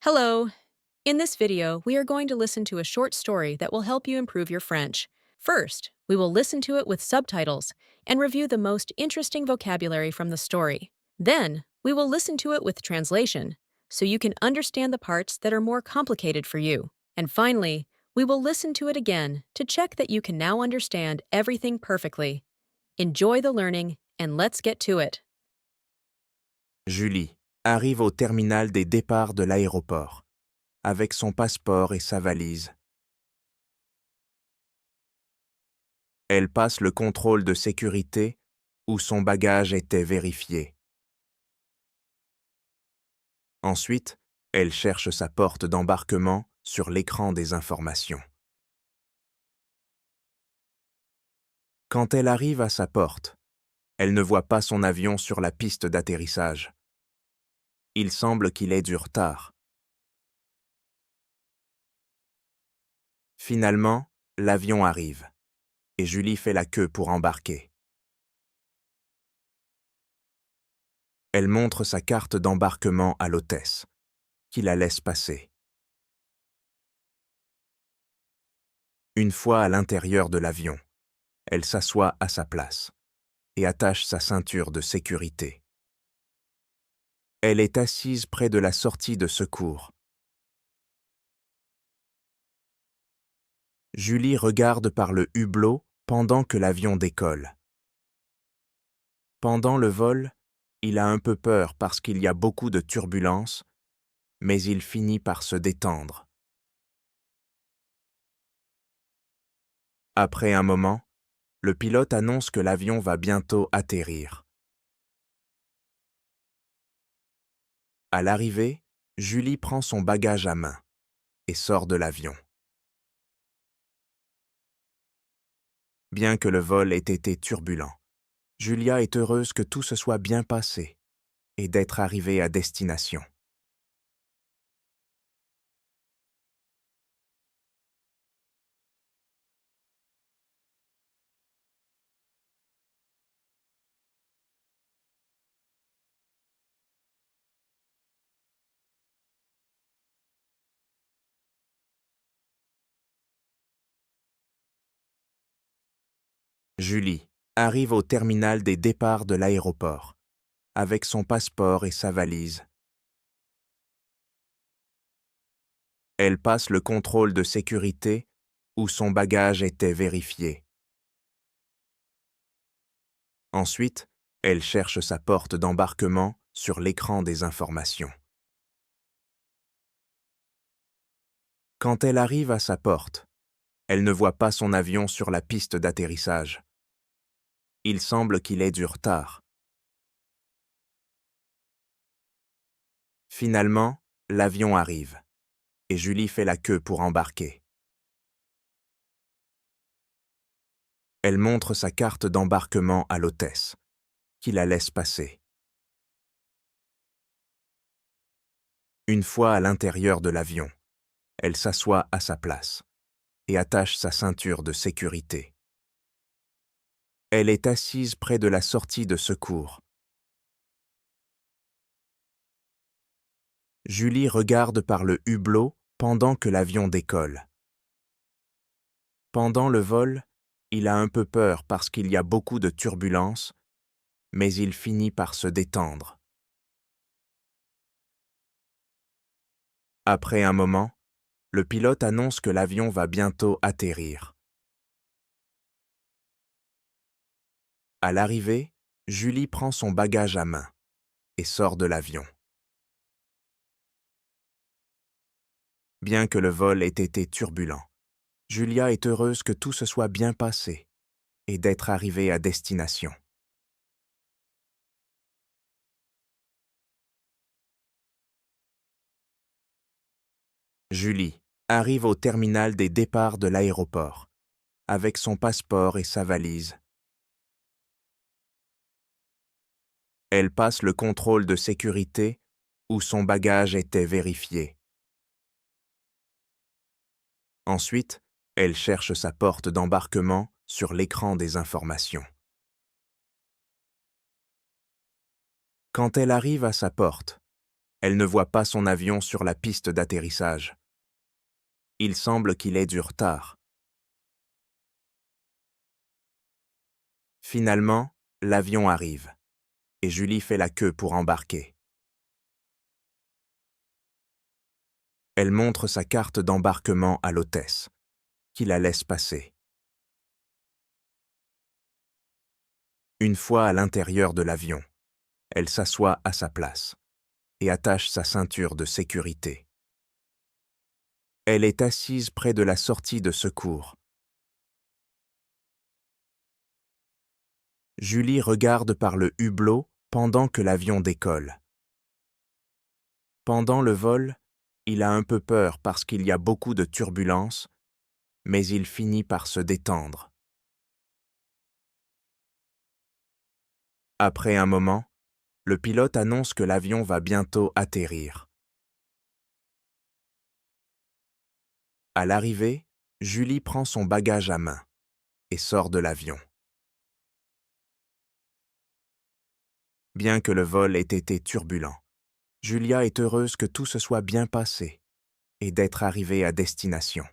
Hello! In this video, we are going to listen to a short story that will help you improve your French. First, we will listen to it with subtitles and review the most interesting vocabulary from the story. Then, we will listen to it with translation, so you can understand the parts that are more complicated for you. And finally, we will listen to it again to check that you can now understand everything perfectly. Enjoy the learning, and let's get to it. Julie arrive au terminal des départs de l'aéroport, avec son passeport et sa valise. Elle passe le contrôle de sécurité où son bagage était vérifié. Ensuite, elle cherche sa porte d'embarquement sur l'écran des informations. Quand elle arrive à sa porte, elle ne voit pas son avion sur la piste d'atterrissage. Il semble qu'il ait du retard. Finalement, l'avion arrive, et Julie fait la queue pour embarquer. Elle montre sa carte d'embarquement à l'hôtesse, qui la laisse passer. Une fois à l'intérieur de l'avion, elle s'assoit à sa place et attache sa ceinture de sécurité. Elle est assise près de la sortie de secours. Julie regarde par le hublot pendant que l'avion décolle. Pendant le vol, il a un peu peur parce qu'il y a beaucoup de turbulences, mais il finit par se détendre. Après un moment, le pilote annonce que l'avion va bientôt atterrir. À l'arrivée, Julie prend son bagage à main et sort de l'avion. Bien que le vol ait été turbulent, Julia est heureuse que tout se soit bien passé et d'être arrivée à destination. Julie arrive au terminal des départs de l'aéroport, avec son passeport et sa valise. Elle passe le contrôle de sécurité où son bagage était vérifié. Ensuite, elle cherche sa porte d'embarquement sur l'écran des informations. Quand elle arrive à sa porte, elle ne voit pas son avion sur la piste d'atterrissage. Il semble qu'il ait du retard. Finalement, l'avion arrive, et Julie fait la queue pour embarquer. Elle montre sa carte d'embarquement à l'hôtesse, qui la laisse passer. Une fois à l'intérieur de l'avion, elle s'assoit à sa place et attache sa ceinture de sécurité. Elle est assise près de la sortie de secours. Julie regarde par le hublot pendant que l'avion décolle. Pendant le vol, il a un peu peur parce qu'il y a beaucoup de turbulences, mais il finit par se détendre. Après un moment, le pilote annonce que l'avion va bientôt atterrir. À l'arrivée, Julie prend son bagage à main et sort de l'avion. Bien que le vol ait été turbulent, Julia est heureuse que tout se soit bien passé et d'être arrivée à destination. Julie arrive au terminal des départs de l'aéroport, avec son passeport et sa valise. Elle passe le contrôle de sécurité où son bagage était vérifié. Ensuite, elle cherche sa porte d'embarquement sur l'écran des informations. Quand elle arrive à sa porte, Elle ne voit pas son avion sur la piste d'atterrissage. Il semble qu'il ait du retard. Finalement, l'avion arrive, et Julie fait la queue pour embarquer. Elle montre sa carte d'embarquement à l'hôtesse, qui la laisse passer. Une fois à l'intérieur de l'avion, elle s'assoit à sa place et attache sa ceinture de sécurité. Elle est assise près de la sortie de secours. Julie regarde par le hublot pendant que l'avion décolle. Pendant le vol, il a un peu peur parce qu'il y a beaucoup de turbulences, mais il finit par se détendre. Après un moment, le pilote annonce que l'avion va bientôt atterrir. À l'arrivée, Julie prend son bagage à main et sort de l'avion. Bien que le vol ait été turbulent, Julia est heureuse que tout se soit bien passé et d'être arrivée à destination.